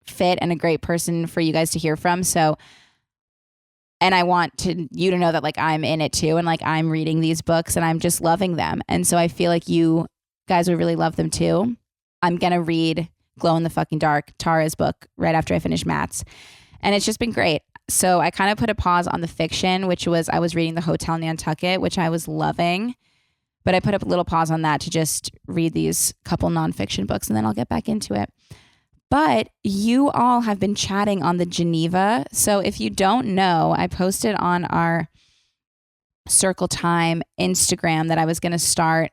fit and a great person for you guys to hear from. So, and I want you to know that like I'm in it too. And like I'm reading these books and I'm just loving them. And so I feel like you guys would really love them too. I'm going to read Glow in the Fucking Dark, Tara's book, right after I finished Matt's. And it's just been great. So I kind of put a pause on the fiction, which was I was reading The Hotel Nantucket, which I was loving. But I put up a little pause on that to just read these couple nonfiction books, and then I'll get back into it. But you all have been chatting on the Geneva. So if you don't know, I posted on our Circle Time Instagram that I was going to start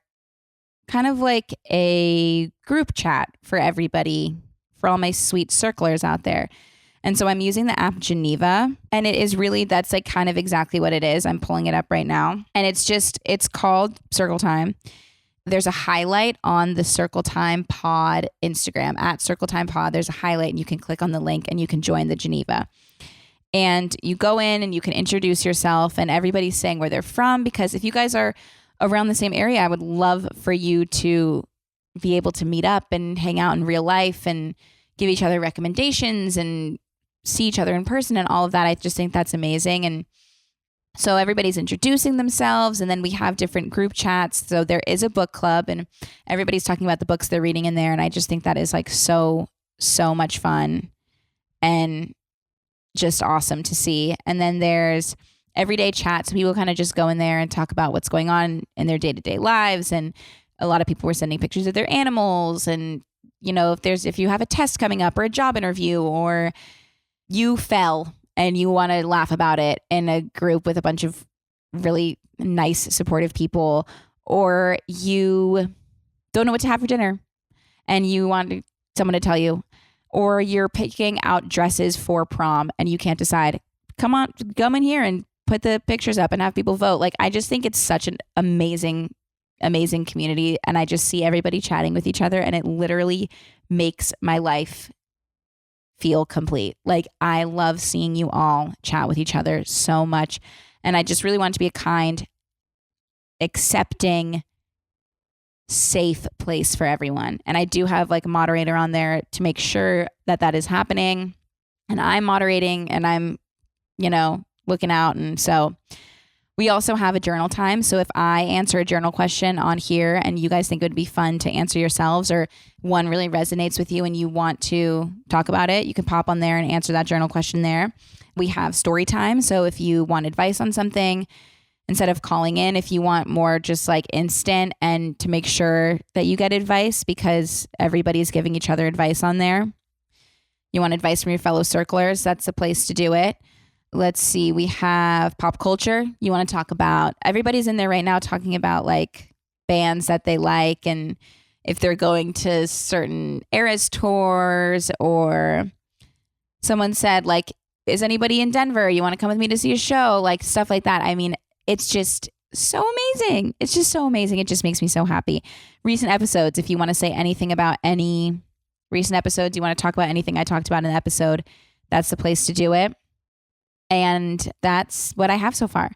kind of like a group chat for everybody, for all my sweet circlers out there. And so I'm using the app Geneva, and it is really, that's like kind of exactly what it is. I'm pulling it up right now, and it's called Circle Time. There's a highlight on the Circle Time Pod Instagram at Circle Time Pod. There's a highlight, and you can click on the link and you can join the Geneva. And you go in and you can introduce yourself, and everybody's saying where they're from, because if you guys are around the same area, I would love for you to be able to meet up and hang out in real life and give each other recommendations and see each other in person and all of that. I just think that's amazing. And so everybody's introducing themselves, and then we have different group chats. So there is a book club, and everybody's talking about the books they're reading in there. And I just think that is like so much fun and just awesome to see. And then there's everyday chats. So people kind of just go in there and talk about what's going on in their day-to-day lives. And a lot of people were sending pictures of their animals. And, you know, if you have a test coming up or a job interview, or you fell and you want to laugh about it in a group with a bunch of really nice, supportive people, or you don't know what to have for dinner and you want someone to tell you, or you're picking out dresses for prom and you can't decide, come in here and put the pictures up and have people vote. Like, I just think it's such an amazing community, and I just see everybody chatting with each other, and it literally makes my life feel complete. Like, I love seeing you all chat with each other so much. And I just really want to be a kind, accepting, safe place for everyone. And I do have like a moderator on there to make sure that that is happening. And I'm moderating, and I'm, looking out. And so we also have a journal time. So if I answer a journal question on here and you guys think it would be fun to answer yourselves, or one really resonates with you and you want to talk about it, you can pop on there and answer that journal question there. We have story time. So if you want advice on something, instead of calling in, if you want more just like instant and to make sure that you get advice, because everybody's giving each other advice on there. You want advice from your fellow circlers, that's the place to do it. Let's see, we have pop culture. You want to talk about, everybody's in there right now talking about like bands that they like, and if they're going to certain Eras tours, or someone said like, is anybody in Denver? You want to come with me to see a show? Like stuff like that. I mean, it's just so amazing. It's just so amazing. It just makes me so happy. Recent episodes, if you want to say anything about any recent episodes, you want to talk about anything I talked about in the episode, that's the place to do it. And that's what I have so far.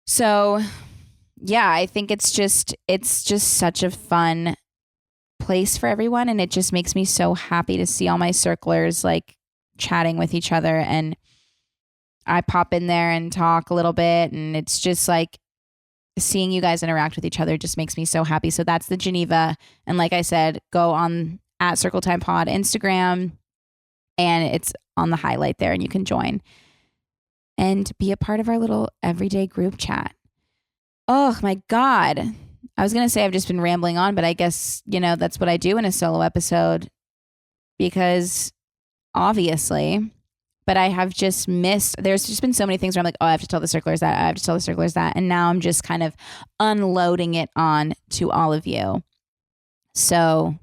So yeah, I think it's just such a fun place for everyone. And it just makes me so happy to see all my circlers like chatting with each other. And I pop in there and talk a little bit. And it's just like seeing you guys interact with each other just makes me so happy. So that's the Geneva. And like I said, go on at Circle Time Pod Instagram, and it's on the highlight there, and you can join and be a part of our little everyday group chat. Oh my God. I was going to say I've just been rambling on, but I guess, that's what I do in a solo episode, because obviously, but I have just missed, there's just been so many things where I'm like, oh, I have to tell the circlers that, I have to tell the circlers that. And now I'm just kind of unloading it on to all of you. So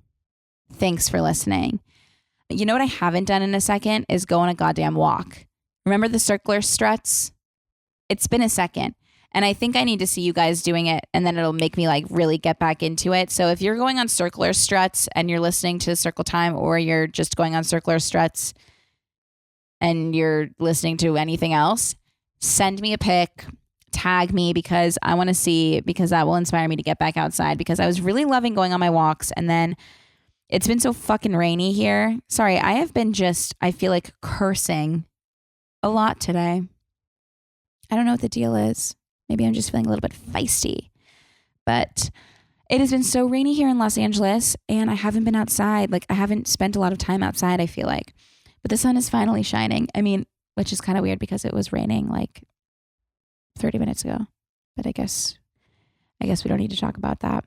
thanks for listening. You know what I haven't done in a second is go on a goddamn walk. Remember the circular struts? It's been a second. And I think I need to see you guys doing it, and then it'll make me like really get back into it. So if you're going on circular struts and you're listening to Circle Time, or you're just going on circular struts and you're listening to anything else, send me a pic, tag me, because I want to see, because that will inspire me to get back outside, because I was really loving going on my walks. And then it's been so fucking rainy here. Sorry, I have been I feel like cursing a lot today. I don't know what the deal is. Maybe I'm just feeling a little bit feisty. But It has been so rainy here in Los Angeles, and I haven't been outside. Like, I haven't spent a lot of time outside, I feel like. But the sun is finally shining. I mean, which is kind of weird because it was raining like 30 minutes ago. But I guess we don't need to talk about that.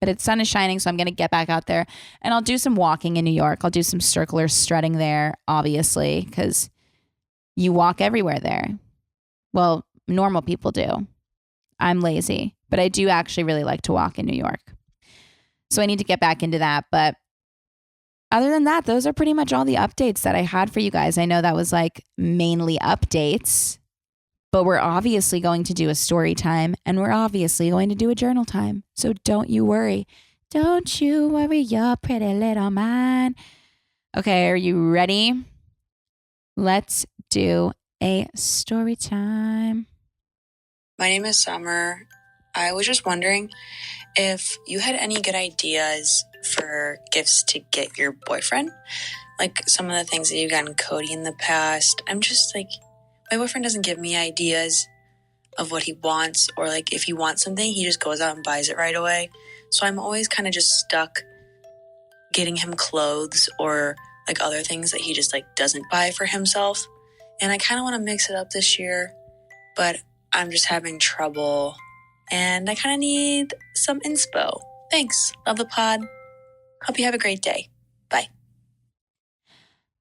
But the sun is shining, so I'm going to get back out there. And I'll do some walking in New York. I'll do some circular strutting there, obviously, because you walk everywhere there. Well, normal people do. I'm lazy, but I do actually really like to walk in New York. So I need to get back into that. But other than that, those are pretty much all the updates that I had for you guys. I know that was like mainly updates, but we're obviously going to do a story time and we're obviously going to do a journal time. So don't you worry. Don't you worry, your pretty little mind. Okay, are you ready? Let's do a story time. My name is Summer. I was just wondering if you had any good ideas for gifts to get your boyfriend. Like some of the things that you've gotten Cody in the past. I'm just like, my boyfriend doesn't give me ideas of what he wants, or like if he wants something, he just goes out and buys it right away. So I'm always kind of just stuck getting him clothes or like other things that he just like doesn't buy for himself. And I kind of want to mix it up this year, but I'm just having trouble and I kind of need some inspo. Thanks. Love the pod. Hope you have a great day. Bye.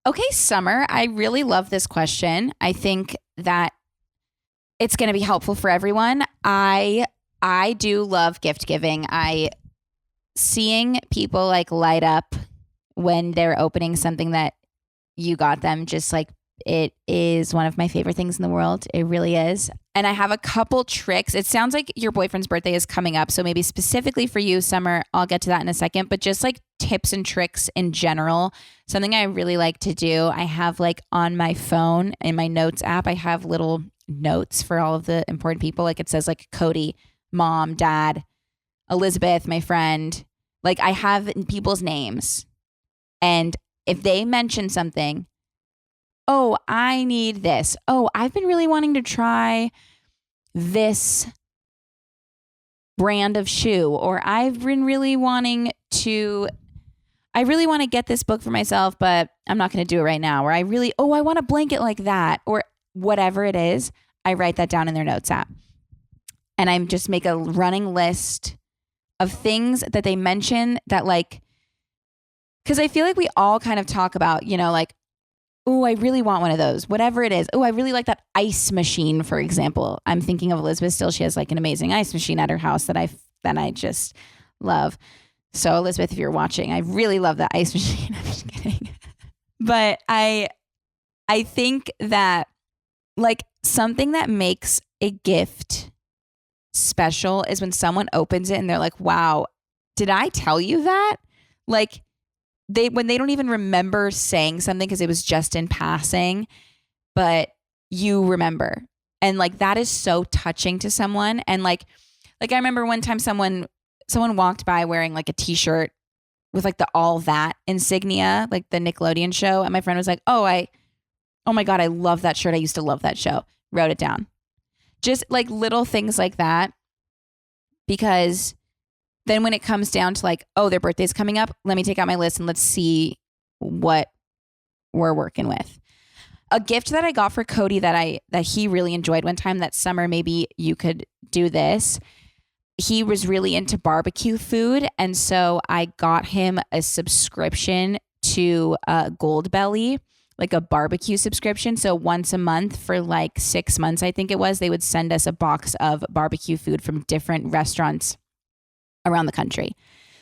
Okay, Summer, I really love this question. I think that it's going to be helpful for everyone. I do love gift giving. Seeing people like light up when they're opening something that you got them, just like, it is one of my favorite things in the world. It really is. And I have a couple tricks. It sounds like your boyfriend's birthday is coming up. So maybe specifically for you, Summer, I'll get to that in a second. But just like tips and tricks in general, something I really like to do. I have like on my phone in my notes app, I have little notes for all of the important people. Like it says like Cody, mom, dad, Elizabeth, my friend. Like I have people's names. And if they mention something, oh, I need this. Oh, I've been really wanting to try this brand of shoe, or I really want to get this book for myself, but I'm not going to do it right now. Or I want a blanket like that, or whatever it is. I write that down in their notes app. And I just make a running list of things that they mention that like, because I feel like we all kind of talk about, like, oh, I really want one of those, whatever it is. Oh, I really like that ice machine, for example. I'm thinking of Elizabeth still. She has like an amazing ice machine at her house that I just love. So Elizabeth, if you're watching, I really love that ice machine. I'm just kidding. But I think that like something that makes a gift special is when someone opens it and they're like, wow, did I tell you that? Like, when they don't even remember saying something because it was just in passing, but you remember. And like that is so touching to someone. And like I remember one time someone walked by wearing like a t-shirt with like the All That insignia, like the Nickelodeon show. And my friend was like, oh my God, I love that shirt. I used to love that show. Wrote it down. Just like little things like that. Because then when it comes down to like, oh, their birthday's coming up, let me take out my list and let's see what we're working with. A gift that I got for Cody that he really enjoyed one time, that Summer, maybe you could do this. He was really into barbecue food. And so I got him a subscription to Goldbelly, like a barbecue subscription. So once a month for like 6 months, I think it was, they would send us a box of barbecue food from different restaurants around the country.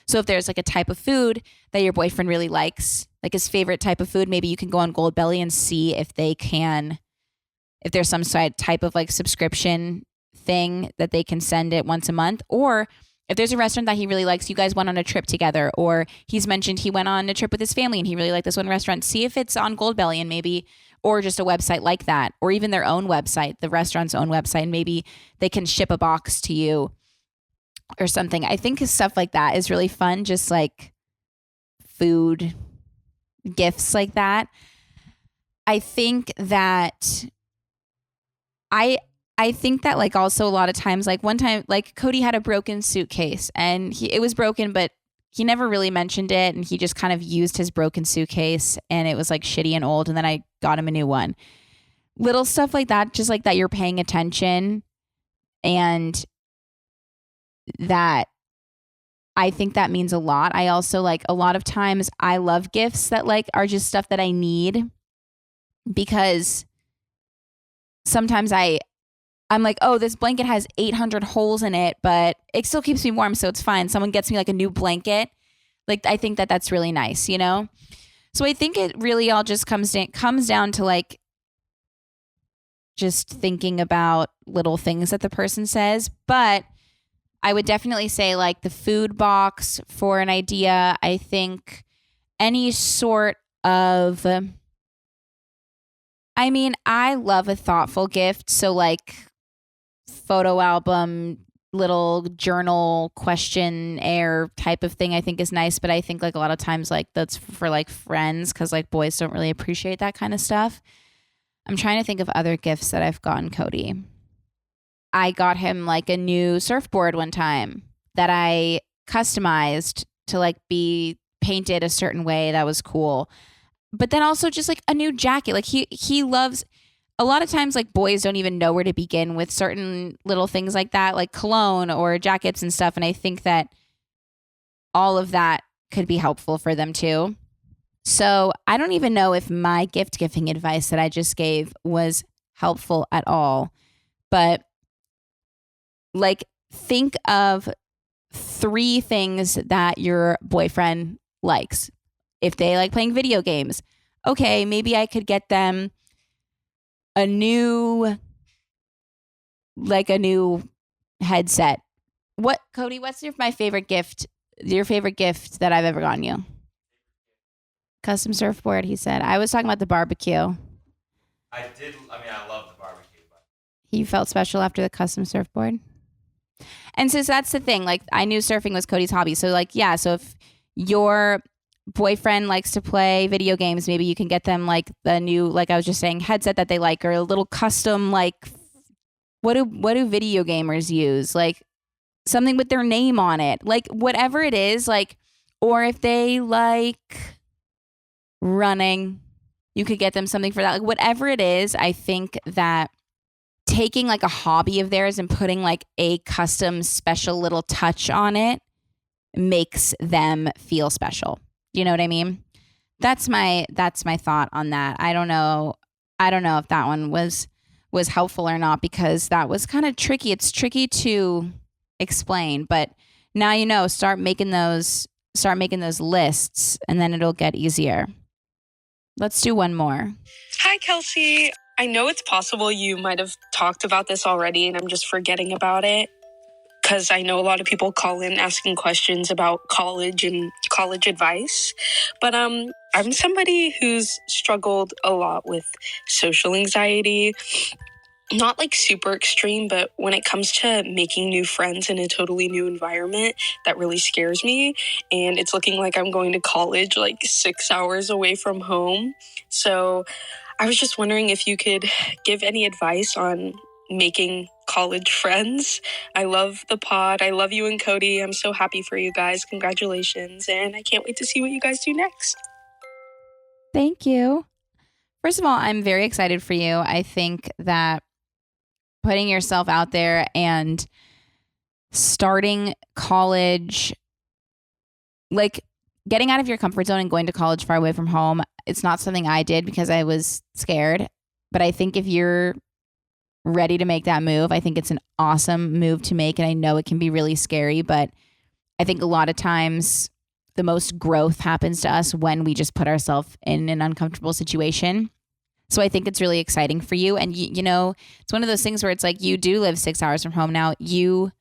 So if there's like a type of food that your boyfriend really likes, like his favorite type of food, maybe you can go on Goldbelly and see if there's some type of like subscription thing that they can send it once a month. Or if there's a restaurant that he really likes, you guys went on a trip together, or he's mentioned he went on a trip with his family and he really liked this one restaurant, see if it's on Goldbelly and maybe, or just a website like that, or even their own website, the restaurant's own website, and maybe they can ship a box to you or something. I think stuff like that is really fun. Just like food gifts like that. I think that I think that like also a lot of times, like one time, like Cody had a broken suitcase and it was broken, but he never really mentioned it. And he just kind of used his broken suitcase and it was like shitty and old. And then I got him a new one. Little stuff like that, just like that you're paying attention, and that I think that means a lot. I also like a lot of times I love gifts that like are just stuff that I need, because sometimes I'm like, oh, this blanket has 800 holes in it, but it still keeps me warm, so it's fine. Someone gets me like a new blanket. Like, I think that that's really nice, you know? So I think it really all just comes down to like just thinking about little things that the person says. But I would definitely say like the food box for an idea. I think any sort of, I mean, I love a thoughtful gift. So like photo album, little journal questionnaire type of thing I think is nice. But I think like a lot of times like that's for like friends, because like boys don't really appreciate that kind of stuff. I'm trying to think of other gifts that I've gotten Cody. I got him like a new surfboard one time that I customized to like be painted a certain way. That was cool. But then also just like a new jacket. Like he loves, a lot of times like boys don't even know where to begin with certain little things like that, like cologne or jackets and stuff. And I think that all of that could be helpful for them too. So I don't even know if my gift giving advice that I just gave was helpful at all. But like, think of 3 things that your boyfriend likes. If they like playing video games, okay, maybe I could get them a new headset. What, Cody, what's my favorite gift? Your favorite gift that I've ever gotten you? Custom surfboard, he said. I was talking about the barbecue. I love the barbecue. But You felt special after the custom surfboard? And so that's the thing. Like, I knew surfing was Cody's hobby. So like, yeah, so if your boyfriend likes to play video games, maybe you can get them like the new, like I was just saying, headset that they like, or a little custom, like what do video gamers use? Like something with their name on it. Like whatever it is, like, or if they like running, you could get them something for that. Like whatever it is, I think that taking like a hobby of theirs and putting like a custom special little touch on it makes them feel special. You know what I mean? That's my thought on that. I don't know if that one was helpful or not, because that was kind of tricky. It's tricky to explain, but now you know, start making those lists and then it'll get easier. Let's do one more. Hi, Kelsey. I know it's possible you might have talked about this already and I'm just forgetting about it, because I know a lot of people call in asking questions about college and college advice. But I'm somebody who's struggled a lot with social anxiety. Not like super extreme, but when it comes to making new friends in a totally new environment, that really scares me. And it's looking like I'm going to college like 6 hours away from home. So I was just wondering if you could give any advice on making college friends. I love the pod. I love you and Cody. I'm so happy for you guys. Congratulations. And I can't wait to see what you guys do next. Thank you. First of all, I'm very excited for you. I think that putting yourself out there and starting college, like getting out of your comfort zone and going to college far away from home, it's not something I did because I was scared. But I think if you're ready to make that move, I think it's an awesome move to make. And I know it can be really scary, but I think a lot of times the most growth happens to us when we just put ourselves in an uncomfortable situation. So I think it's really exciting for you. And, you know, it's one of those things where it's like you do live 6 hours from home now. You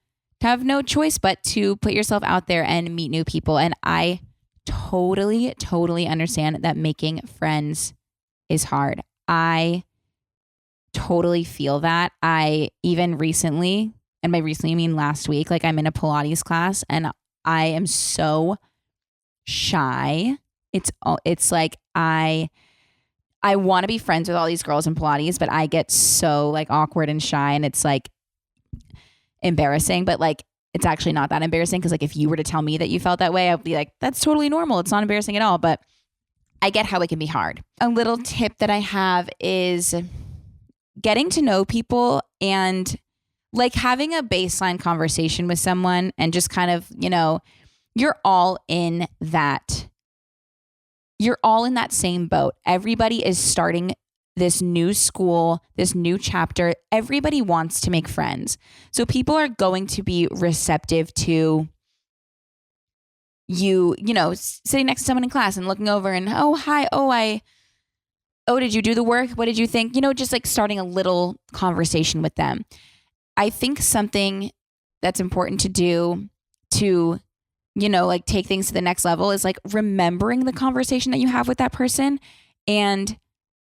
have no choice but to put yourself out there and meet new people. And I totally understand that making friends is hard. I totally feel that. I even recently, and by recently I mean last week, like I'm in a Pilates class and I am so shy. It's like I I want to be friends with all these girls in Pilates, but I get so like awkward and shy, and it's like embarrassing, but like it's actually not that embarrassing, because like if you were to tell me that you felt that way, I'd be like, that's totally normal. It's not embarrassing at all. But I get how it can be hard. A little tip that I have is getting to know people and like having a baseline conversation with someone, and just kind of, you know, you're all in that same boat. Everybody is starting this new school, this new chapter. Everybody wants to make friends. So people are going to be receptive to you know, sitting next to someone in class and looking over and, oh, hi. Oh, did you do the work? What did you think? You know, just like starting a little conversation with them. I think something that's important to do to, you know, like take things to the next level is like remembering the conversation that you have with that person and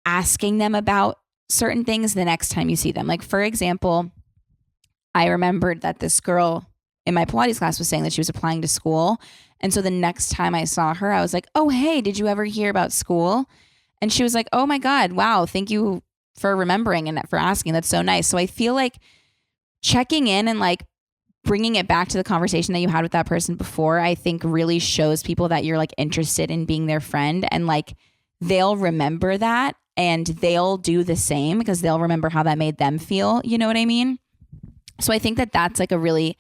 asking them about certain things the next time you see them. Like, for example, I remembered that this girl in my Pilates class was saying that she was applying to school. And so the next time I saw her, I was like, oh, hey, did you ever hear about school? And she was like, oh my God, wow, thank you for remembering and for asking. That's so nice. So I feel like checking in and like bringing it back to the conversation that you had with that person before, I think really shows people that you're like interested in being their friend, and like they'll remember that and they'll do the same because they'll remember how that made them feel. You know what I mean? So I think that that's like a really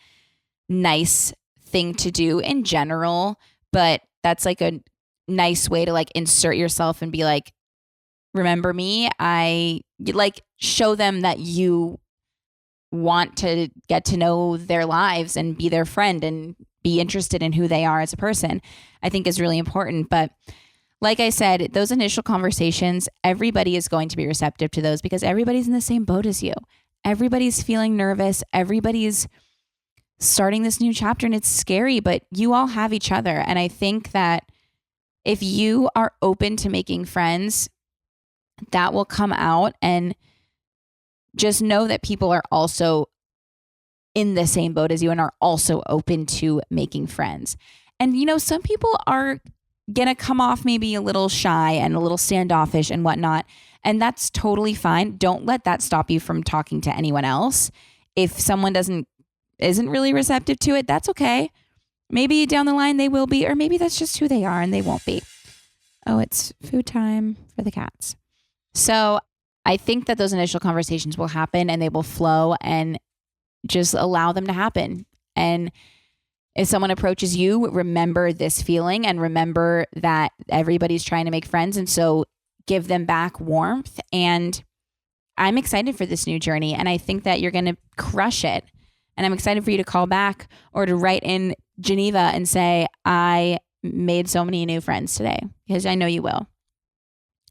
nice thing to do in general, but that's like a nice way to like insert yourself and be like, remember me? I like show them that you want to get to know their lives and be their friend and be interested in who they are as a person, I think is really important. But like I said, those initial conversations, everybody is going to be receptive to those because everybody's in the same boat as you. Everybody's feeling nervous. Everybody's starting this new chapter and it's scary, but you all have each other. And I think that if you are open to making friends, that will come out, and just know that people are also in the same boat as you and are also open to making friends. And, you know, some people are going to come off maybe a little shy and a little standoffish and whatnot. And that's totally fine. Don't let that stop you from talking to anyone else. If someone isn't really receptive to it, that's okay. Maybe down the line they will be, or maybe that's just who they are and they won't be. Oh, it's food time for the cats. So I think that those initial conversations will happen and they will flow, and just allow them to happen. And if someone approaches you, remember this feeling and remember that everybody's trying to make friends. And so give them back warmth. And I'm excited for this new journey. And I think that you're going to crush it. And I'm excited for you to call back or to write in Geneva and say, I made so many new friends today, because I know you will.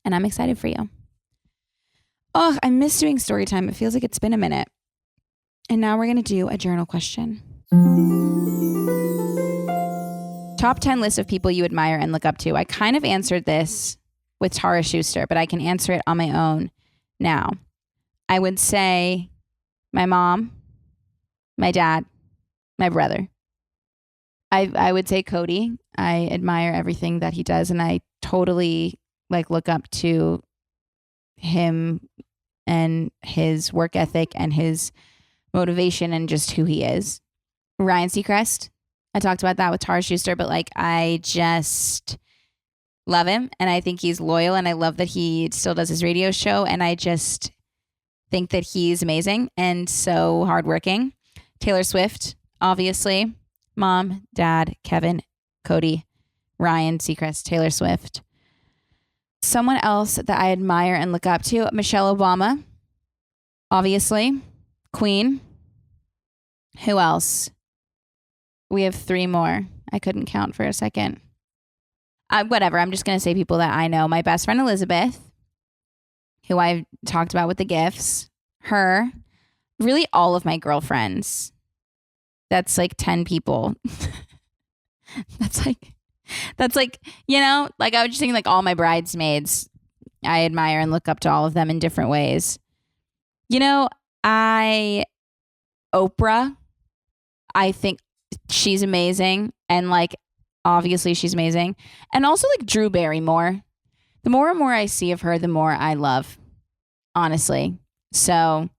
And I'm excited for you. Oh, I miss doing story time. It feels like it's been a minute. And now we're going to do a journal question. Top 10 list of people you admire and look up to. I kind of answered this with Tara Schuster, but I can answer it on my own now. I would say my mom, my dad, my brother. I would say Cody. I admire everything that he does, and I totally like look up to him and his work ethic and his motivation and just who he is. Ryan Seacrest. I talked about that with Tara Schuster, but like I just love him, and I think he's loyal, and I love that he still does his radio show, and I just think that he's amazing and so hardworking. Taylor Swift, obviously. Mom, Dad, Kevin, Cody, Ryan Seacrest, Taylor Swift. Someone else that I admire and look up to, Michelle Obama, obviously. Queen. Who else? We have 3 more. I couldn't count for a second. Whatever. I'm just going to say people that I know. My best friend, Elizabeth, who I talked about with the gifts. Her. Really all of my girlfriends. That's like 10 people. That's like, you know, like I was just thinking like all my bridesmaids, I admire and look up to all of them in different ways. You know, Oprah, I think she's amazing. And like, obviously she's amazing. And also like Drew Barrymore, The more and more I see of her, the more I love, honestly. So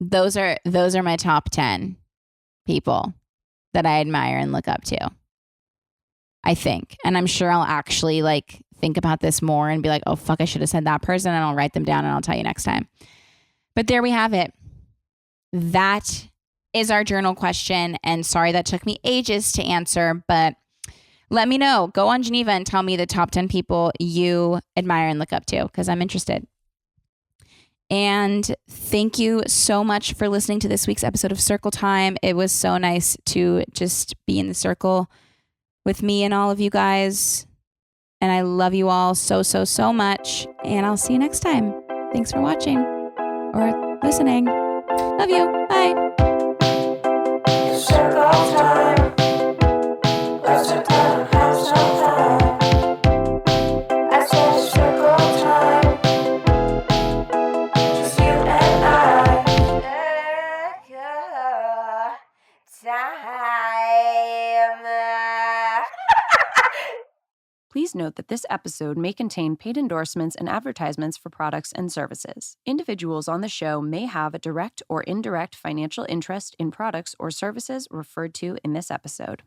those are my top 10 people that I admire and look up to, I think. And I'm sure I'll actually like think about this more and be like, oh, fuck, I should have said that person. And I'll write them down and I'll tell you next time. But there we have it. That is our journal question. And sorry that took me ages to answer, but let me know. Go on Geneva and tell me the top 10 people you admire and look up to, because I'm interested. And thank you so much for listening to this week's episode of Circle Time. It was so nice to just be in the circle with me and all of you guys. And I love you all so, so, so much. And I'll see you next time. Thanks for watching or listening. Love you. Bye. Circle time. Let's sit down and have some fun. I said circle time. Just you and I. Time. Please note that this episode may contain paid endorsements and advertisements for products and services. Individuals on the show may have a direct or indirect financial interest in products or services referred to in this episode.